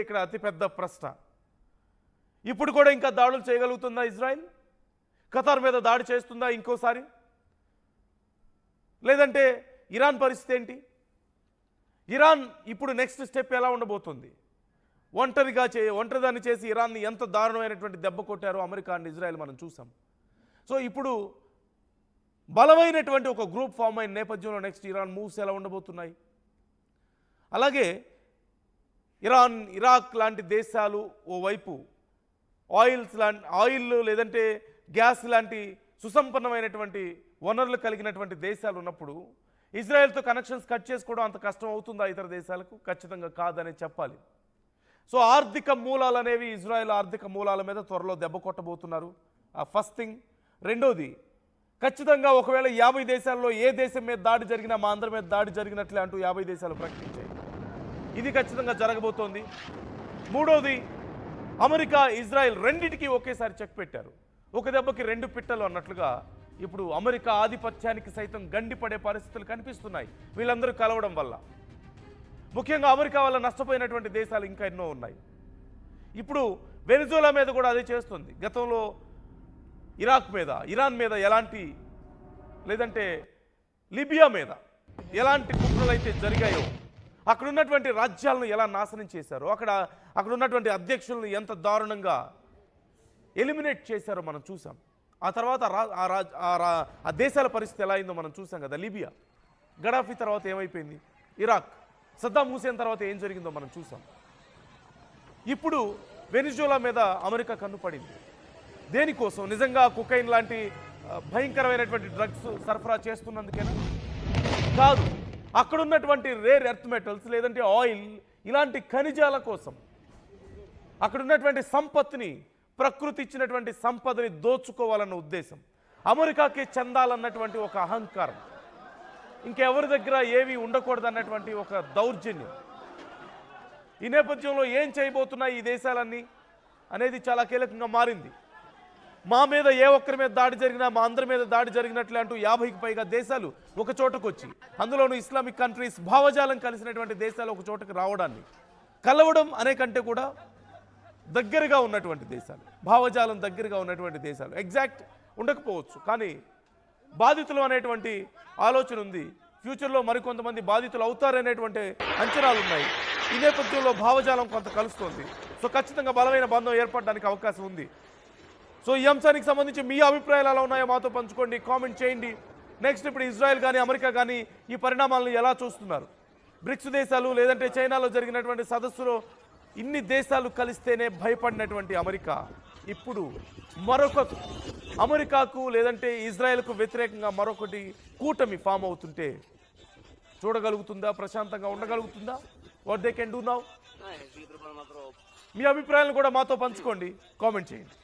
ఇక్కడ అతిపెద్ద ప్రశ్న. ఇప్పుడు కూడా ఇంకా దాడులు చేయగలుగుతుందా ఇజ్రాయెల్? ఖతార్ మీద దాడి చేస్తుందా ఇంకోసారి? లేదంటే ఇరాన్ పరిస్థితి ఏంటి? ఇరాన్ ఇప్పుడు నెక్స్ట్ స్టెప్ ఎలా ఉండబోతుంది? ఒంటరిదాన్ని చేసి ఇరాన్ని ఎంత దారుణమైనటువంటి దెబ్బ కొట్టారో అమెరికా అండ్ ఇజ్రాయెల్ మనం చూసాం. సో ఇప్పుడు బలమైనటువంటి ఒక గ్రూప్ ఫామ్ అయిన నేపథ్యంలో నెక్స్ట్ ఇరాన్ మూవ్స్ ఎలా ఉండబోతున్నాయి? అలాగే ఇరాన్, ఇరాక్ లాంటి దేశాలు ఓవైపు ఆయిల్ లేదంటే గ్యాస్ లాంటి సుసంపన్నమైనటువంటి వనరులు కలిగినటువంటి దేశాలు ఉన్నప్పుడు ఇజ్రాయెల్తో కనెక్షన్స్ కట్ చేసుకోవడం అంత కష్టం అవుతుందా ఇతర దేశాలకు? ఖచ్చితంగా కాదనే చెప్పాలి. సో ఆర్థిక మూలాలు అనేవి ఇజ్రాయెల్ ఆర్థిక మూలాల మీద త్వరలో దెబ్బ కొట్టబోతున్నారు. First thing. రెండోది, ఖచ్చితంగా ఒకవేళ 50 దేశాల్లో ఏ దేశం మీద దాడి జరిగినా మా అందరి మీద దాడి జరిగినట్లే అంటూ 50 దేశాలు ప్రకటించాయి. ఇది ఖచ్చితంగా జరగబోతోంది. మూడోది, అమెరికా, ఇజ్రాయెల్ రెండింటికి ఒకేసారి చెక్ పెట్టారు. ఒక దెబ్బకి 2 పిట్టలు అన్నట్లుగా ఇప్పుడు అమెరికా ఆధిపత్యానికి సైతం గండిపడే పరిస్థితులు కనిపిస్తున్నాయి వీళ్ళందరూ కలవడం వల్ల. ముఖ్యంగా అమెరికా వల్ల నష్టపోయినటువంటి దేశాలు ఇంకా ఎన్నో ఉన్నాయి. ఇప్పుడు వెనిజులా మీద కూడా అదే చేస్తుంది. గతంలో ఇరాక్ మీద, ఇరాన్ మీద ఎలాంటి, లేదంటే లిబియా మీద ఎలాంటి కుట్రలు అయితే జరిగాయో, అక్కడ ఉన్నటువంటి రాజ్యాలను ఎలా నాశనం చేశారో, అక్కడ ఉన్నటువంటి అధ్యక్షులను ఎంత దారుణంగా ఎలిమినేట్ చేశారో మనం చూసాం. ఆ తర్వాత ఆ దేశాల పరిస్థితి ఎలా అయిందో మనం చూసాం కదా. లిబియా, గడాఫీ తర్వాత ఏమైపోయింది, ఇరాక్, సద్దాం హుసేన్ తర్వాత ఏం జరిగిందో మనం చూసాం. ఇప్పుడు వెనిజులా మీద అమెరికా కన్ను పడింది. దేనికోసం? నిజంగా కుకైన్ లాంటి భయంకరమైనటువంటి డ్రగ్స్ సరఫరా చేస్తున్నందుకేనా? కాదు, అక్కడ ఉన్నటువంటి రేర్ ఎర్త్ మెటల్స్ లేదంటే ఆయిల్ ఇలాంటి ఖనిజాల కోసం, అక్కడ ఉన్నటువంటి సంపత్తిని, ప్రకృతి ఇచ్చినటువంటి సంపదని దోచుకోవాలన్న ఉద్దేశం. అమెరికాకే చెందాలన్నటువంటి ఒక అహంకారం, ఇంకెవరి దగ్గర ఏవి ఉండకూడదన్నటువంటి ఒక దౌర్జన్యం. ఈ నేపథ్యంలో ఏం చేయబోతున్నాయి ఈ దేశాలన్నీ అనేది చాలా కీలకంగా మారింది. మా మీద ఏ ఒక్కరి మీద దాడి జరిగినా మా అందరి మీద దాడి జరిగినట్లే అంటూ 50కి పైగా దేశాలు ఒక చోటకు వచ్చి, అందులోనూ ఇస్లామిక్ కంట్రీస్, భావజాలం కలిసినటువంటి దేశాలు ఒక చోటకు రావడాన్ని, కలవడం అనే కంటే కూడా దగ్గరగా ఉన్నటువంటి దేశాలు, భావజాలం దగ్గరగా ఉన్నటువంటి దేశాలు, ఎగ్జాక్ట్ ఉండకపోవచ్చు కానీ బాధితులు అనేటువంటి ఆలోచన ఉంది. ఫ్యూచర్లో మరికొంతమంది బాధితులు అవుతారనేటువంటి అంచనాలు ఉన్నాయి. ఈ నేపథ్యంలో భావజాలం కొంత కలుస్తోంది. సో ఖచ్చితంగా బలమైన బంధం ఏర్పడడానికి అవకాశం ఉంది. సో ఈ అంశానికి సంబంధించి మీ అభిప్రాయాలు ఎలా ఉన్నాయో మాతో పంచుకోండి, కామెంట్ చేయండి. నెక్స్ట్ ఇప్పుడు ఇజ్రాయెల్ కానీ అమెరికా కానీ ఈ పరిణామాలను ఎలా చూస్తున్నారు? బ్రిక్స్ దేశాలు లేదంటే చైనాలో జరిగినటువంటి సదస్సులో ఇన్ని దేశాలు కలిస్తేనే భయపడినటువంటి అమెరికా ఇప్పుడు అమెరికాకు లేదంటే ఇజ్రాయెల్కు వ్యతిరేకంగా మరొకటి కూటమి ఫామ్ అవుతుంటే చూడగలుగుతుందా? ప్రశాంతంగా ఉండగలుగుతుందా? What they can do now? మీ అభిప్రాయాలను కూడా మాతో పంచుకోండి, కామెంట్ చేయండి.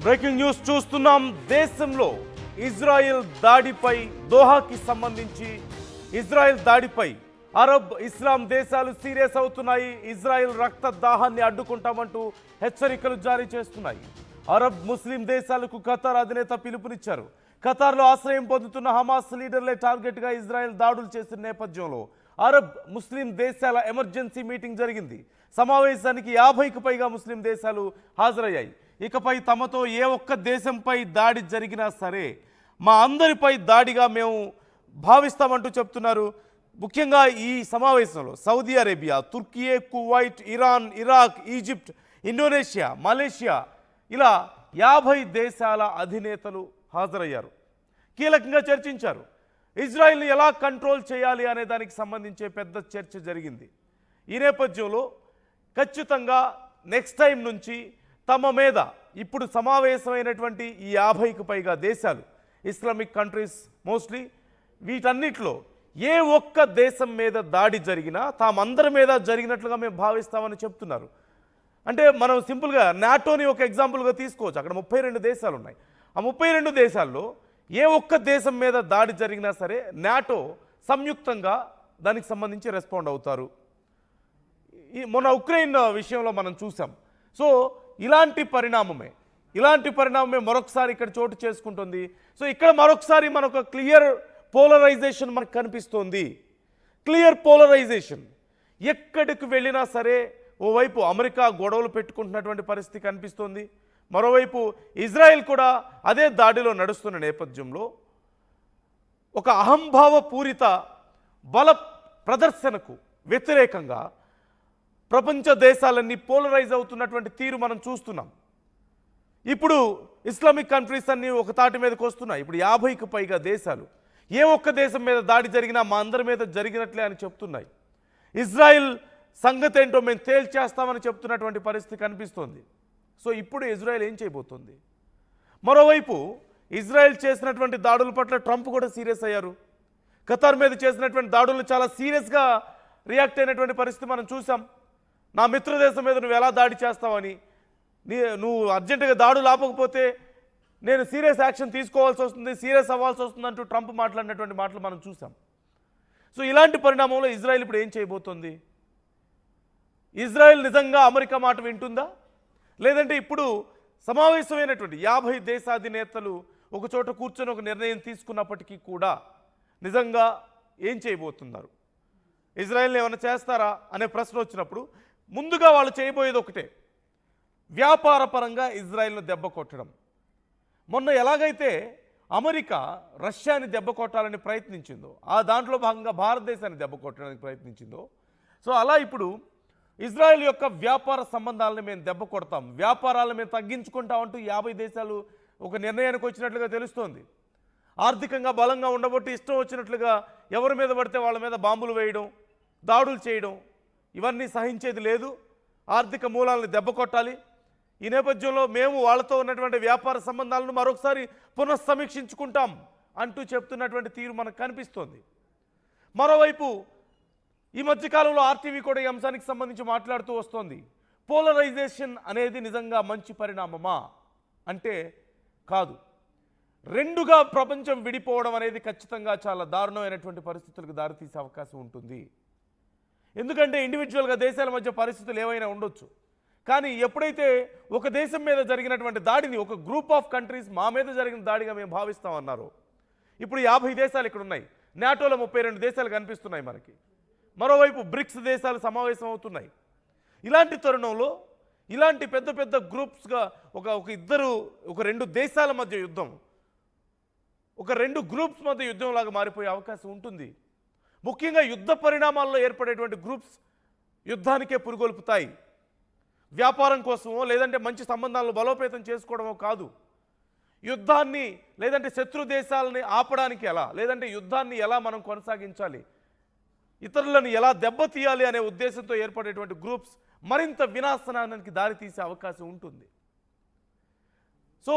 బ్రేకింగ్ న్యూస్ చూస్తున్నాం. దేశంలో ఇజ్రాయెల్ దాడిపై, దోహాకి సంబంధించి ఇజ్రాయెల్ దాడిపై అరబ్, ఇస్లాం దేశాలు సీరియస్ అవుతున్నాయి. ఇజ్రాయెల్ రక్త దాహాన్ని అడ్డుకుంటామంటూ హెచ్చరికలు జారీ చేస్తున్నాయి. అరబ్, ముస్లిం దేశాలకు ఖతార్ అధినేత పిలుపునిచ్చారు. ఖతార్లో ఆశ్రయం పొందుతున్న హమాస్ లీడర్లే టార్గెట్గా ఇజ్రాయెల్ దాడులు చేసిన నేపథ్యంలో అరబ్, ముస్లిం దేశాల ఎమర్జెన్సీ మీటింగ్ జరిగింది. సమావేశానికి 50కి పైగా ముస్లిం దేశాలు హాజరయ్యాయి. ఇకపై తమతో ఏ ఒక్క దేశంపై దాడి జరిగినా సరే మా అందరిపై దాడిగా మేము భావిస్తామంటూ చెప్తున్నారు. ముఖ్యంగా ఈ సమావేశంలో Saudi Arabia, Türkiye, Kuwait, Iran, Iraq, Egypt, Indonesia, Malaysia ఇలా 50 దేశాల అధినేతలు హాజరయ్యారు. కీలకంగా చర్చించారు. ఇజ్రాయెల్ని ఎలా కంట్రోల్ చేయాలి అనే దానికి సంబంధించే పెద్ద చర్చ జరిగింది. ఈ నేపథ్యంలో ఖచ్చితంగా నెక్స్ట్ టైం నుంచి తమ మీద ఇప్పుడు సమావేశమైనటువంటి ఈ 50కి పైగా దేశాలు, ఇస్లామిక్ కంట్రీస్ మోస్ట్లీ, వీటన్నిటిలో ఏ ఒక్క దేశం మీద దాడి జరిగినా తామందరి మీద జరిగినట్లుగా మేము భావిస్తామని చెప్తున్నారు. అంటే మనం సింపుల్గా నాటోని ఒక ఎగ్జాంపుల్గా తీసుకోవచ్చు. అక్కడ 32 దేశాలు ఉన్నాయి. ఆ 32 దేశాల్లో ఏ ఒక్క దేశం మీద దాడి జరిగినా సరే నాటో సంయుక్తంగా దానికి సంబంధించి రెస్పాండ్ అవుతారు. మొన్న ఉక్రెయిన్ విషయంలో మనం చూసాం. సో ఇలాంటి పరిణామమే మరొకసారి ఇక్కడ చోటు చేసుకుంటుంది. సో ఇక్కడ మరొకసారి మనకు క్లియర్ పోలరైజేషన్ మనకు కనిపిస్తోంది. క్లియర్ పోలరైజేషన్ ఎక్కడికి వెళ్ళినా సరే ఓవైపు అమెరికా గొడవలు పెట్టుకుంటున్నటువంటి పరిస్థితి కనిపిస్తోంది, మరోవైపు ఇజ్రాయెల్ కూడా అదే దాడిలో నడుస్తున్న నేపథ్యంలో ఒక అహంభావ పూరిత బల ప్రదర్శనకు వ్యతిరేకంగా ప్రపంచ దేశాలన్నీ పోలరైజ్ అవుతున్నటువంటి తీరు మనం చూస్తున్నాం. ఇప్పుడు ఇస్లామిక్ కంట్రీస్ అన్నీ ఒక తాటి మీదకి వస్తున్నాయి. ఇప్పుడు 50కి పైగా దేశాలు ఏ ఒక్క దేశం మీద దాడి జరిగినా మా అందరి మీద జరిగినట్లే అని చెప్తున్నాయి. ఇజ్రాయిల్ సంగతి ఏంటో మేము తేల్చేస్తామని చెప్తున్నటువంటి పరిస్థితి కనిపిస్తోంది. సో ఇప్పుడు ఇజ్రాయెల్ ఏం చేయబోతుంది? మరోవైపు ఇజ్రాయెల్ చేసినటువంటి దాడుల పట్ల ట్రంప్ కూడా సీరియస్ అయ్యారు. ఖతార్ మీద చేసినటువంటి దాడులు చాలా సీరియస్గా రియాక్ట్ అయినటువంటి పరిస్థితి మనం చూసాం. నా మిత్రదేశం మీద నువ్వు ఎలా దాడి చేస్తావని, నువ్వు అర్జెంటుగా దాడులు ఆపకపోతే నేను సీరియస్ యాక్షన్ తీసుకోవాల్సి వస్తుంది, సీరియస్ అవ్వాల్సి వస్తుంది అంటూ ట్రంప్ మాట్లాడినటువంటి మాటలు మనం చూసాం. సో ఇలాంటి పరిణామంలో ఇజ్రాయెల్ ఇప్పుడు ఏం చేయబోతోంది? ఇజ్రాయెల్ నిజంగా అమెరికా మాట వింటుందా, లేదంటే ఇప్పుడు సమావేశమైనటువంటి 50 దేశాధినేతలు ఒక చోట కూర్చొని ఒక నిర్ణయం తీసుకున్నప్పటికీ కూడా నిజంగా ఏం చేయబోతున్నారు? ఇజ్రాయెల్ని ఏమైనా చేస్తారా అనే ప్రశ్న వచ్చినప్పుడు ముందుగా వాళ్ళు చేయబోయేది ఒకటే, వ్యాపార పరంగా ఇజ్రాయెల్ను దెబ్బ కొట్టడం. మొన్న ఎలాగైతే అమెరికా రష్యాని దెబ్బ కొట్టాలని ప్రయత్నించిందో, ఆ దాంట్లో భాగంగా భారతదేశాన్ని దెబ్బ కొట్టడానికి ప్రయత్నించిందో, సో అలా ఇప్పుడు ఇజ్రాయెల్ యొక్క వ్యాపార సంబంధాలను మేము దెబ్బ కొడతాం, వ్యాపారాలను మేము తగ్గించుకుంటామంటూ 50 దేశాలు ఒక నిర్ణయానికి వచ్చినట్లుగా తెలుస్తోంది. ఆర్థికంగా బలంగా ఉండబట్టి ఇష్టం వచ్చినట్లుగా ఎవరి మీద పడితే వాళ్ళ మీద బాంబులు వేయడం, దాడులు చేయడం ఇవన్నీ సహించేది లేదు. ఆర్థిక మూలాలను దెబ్బ కొట్టాలి. ఈ నేపథ్యంలో మేము వాళ్ళతో ఉన్నటువంటి వ్యాపార సంబంధాలను మరొకసారి పునఃసమీక్షించుకుంటాం అంటూ చెప్తున్నటువంటి తీరు మనకు కనిపిస్తోంది. మరోవైపు ఈ మధ్యకాలంలో ఆర్టీవీ కూడా ఈ అంశానికి సంబంధించి మాట్లాడుతూ వస్తోంది. పోలరైజేషన్ అనేది నిజంగా మంచి పరిణామమా అంటే కాదు. రెండుగా ప్రపంచం విడిపోవడం అనేది ఖచ్చితంగా చాలా దారుణమైనటువంటి పరిస్థితులకు దారితీసే అవకాశం ఉంటుంది. ఎందుకంటే ఇండివిజువల్గా దేశాల మధ్య పరిస్థితులు ఏవైనా ఉండొచ్చు, కానీ ఎప్పుడైతే ఒక దేశం మీద జరిగినటువంటి దాడిని ఒక గ్రూప్ ఆఫ్ కంట్రీస్ మా మీద జరిగిన దాడిగా మేము భావిస్తామన్నారో, ఇప్పుడు 50 దేశాలు ఇక్కడ ఉన్నాయి, నాటోలో 32 దేశాలు కనిపిస్తున్నాయి మనకి, మరోవైపు బ్రిక్స్ దేశాలు సమావేశం అవుతున్నాయి. ఇలాంటి తరుణంలో ఇలాంటి పెద్ద పెద్ద గ్రూప్స్గా ఒక 2 దేశాల మధ్య యుద్ధం, ఒక 2 గ్రూప్స్ మధ్య యుద్ధంలాగా మారిపోయే అవకాశం ఉంటుంది. ముఖ్యంగా యుద్ధ పరిణామాల్లో ఏర్పడేటువంటి గ్రూప్స్ యుద్ధానికే పురుగొల్పుతాయి. వ్యాపారం కోసమో లేదంటే మంచి సంబంధాలను బలోపేతం చేసుకోవడమో కాదు. యుద్ధాన్ని లేదంటే శత్రు దేశాలని ఆపడానికి ఎలా, లేదంటే యుద్ధాన్ని ఎలా మనం కొనసాగించాలి, ఇతరులను ఎలా దెబ్బతీయాలి అనే ఉద్దేశంతో ఏర్పడేటువంటి గ్రూప్స్ మరింత వినాశనానికి దారితీసే అవకాశం ఉంటుంది. సో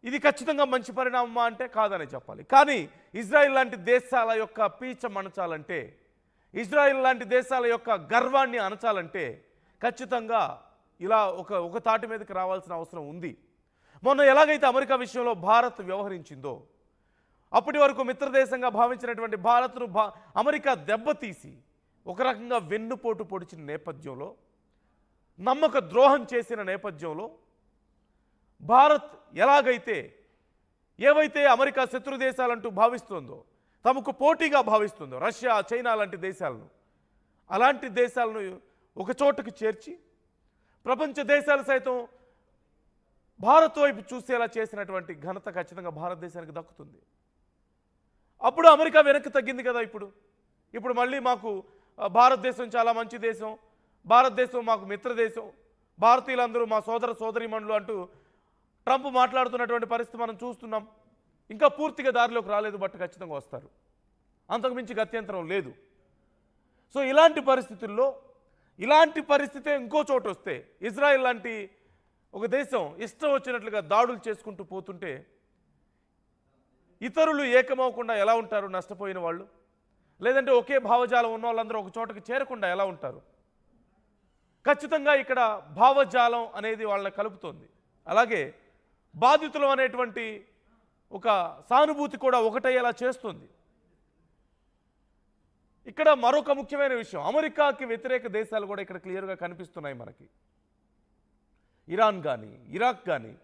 ఇది ఖచ్చితంగా మంచి పరిణామమా అంటే కాదనే చెప్పాలి. కానీ ఇజ్రాయిల్ లాంటి దేశాల యొక్క పీచ మనచాలంటే, ఇజ్రాయిల్ లాంటి దేశాల యొక్క గర్వాన్ని అణచాలంటే ఖచ్చితంగా ఇలా ఒక తాటి మీదకి రావాల్సిన అవసరం ఉంది. మొన్న ఎలాగైతే అమెరికా విషయంలో భారత్ వ్యవహరించిందో, అప్పటి వరకు మిత్రదేశంగా భావించినటువంటి భారత్ను అమెరికా దెబ్బతీసి ఒక రకంగా వెన్నుపోటు పొడిచిన నేపథ్యంలో, నమ్మక ద్రోహం చేసిన నేపథ్యంలో భారత్ ఎలాగైతే ఏవైతే అమెరికా శత్రు దేశాలంటూ భావిస్తుందో, తమకు పోటీగా భావిస్తుందో రష్యా, చైనా లాంటి దేశాలను, అలాంటి దేశాలను ఒక చోటుకు చేర్చి ప్రపంచ దేశాలు సైతం భారత్ వైపు చూసేలా చేసినటువంటి ఘనత ఖచ్చితంగా భారతదేశానికి దక్కుతుంది. అప్పుడు అమెరికా వెనక్కి తగ్గింది కదా. ఇప్పుడు మళ్ళీ మాకు భారతదేశం చాలా మంచి దేశం, భారతదేశం మాకు మిత్రదేశం, భారతీయులందరూ మా సోదర సోదరీమణులు అంటూ ట్రంప్ మాట్లాడుతున్నటువంటి పరిస్థితి మనం చూస్తున్నాం. ఇంకా పూర్తిగా దారిలోకి రాలేదు, బట్ ఖచ్చితంగా వస్తారు, అంతకుమించి గత్యంతరం లేదు. సో ఇలాంటి పరిస్థితుల్లో ఇలాంటి పరిస్థితే ఇంకో చోటు వస్తే, ఇజ్రాయెల్ లాంటి ఒక దేశం ఇష్టం వచ్చినట్లుగా దాడులు చేసుకుంటూ పోతుంటే ఇతరులు ఏకమవకుండా ఎలా ఉంటారు నష్టపోయిన వాళ్ళు, లేదంటే ఒకే భావజాలం ఉన్న వాళ్ళందరూ ఒక చోటకి చేరకుండా ఎలా ఉంటారు? ఖచ్చితంగా ఇక్కడ భావజాలం అనేది వాళ్ళని కలుపుతోంది. అలాగే బాధితులు అనేటువంటి ఒక సానుభూతి కూడా ఒకటయ్యేలా చేస్తుంది. ఇక్కడ మరొక ముఖ్యమైన విషయం, అమెరికాకి వ్యతిరేక దేశాలు కూడా ఇక్కడ క్లియర్గా కనిపిస్తున్నాయి మనకి. ఇరాన్ కానీ, ఇరాక్ కానీ,